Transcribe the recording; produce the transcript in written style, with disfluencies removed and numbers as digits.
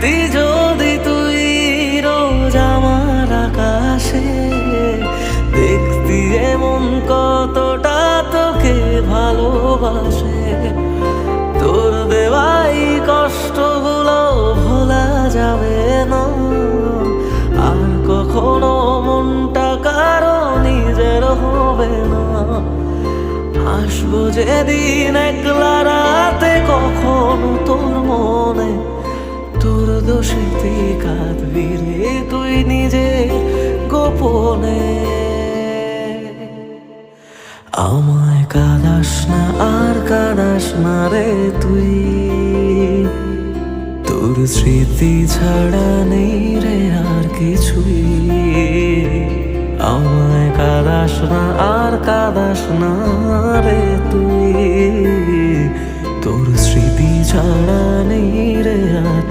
স্মৃতি যদি তুই রোজ আমার আকাশে দেখতি এমন কতটা তোকে ভালোবাসে, তোর দেওয়াই কষ্টগুলো ভোলা যাবে না আর কখনো, মনটা কারো নিজের হবে না। আসবো যেদিন একলা রাতে কখনো তোর মনে, তোর দোষেতে কাঁদবি রে তুই নিজে গোপনে। আমায় কাঁদাস না আর কাঁদাস না রে তুই, তোর স্মৃতি ছাড়া নেই রে আর কিছুই। আমায় কাঁদাস না আর কাঁদাস না রে তুই, তোর স্মৃতি ছাড়া নেই রে আর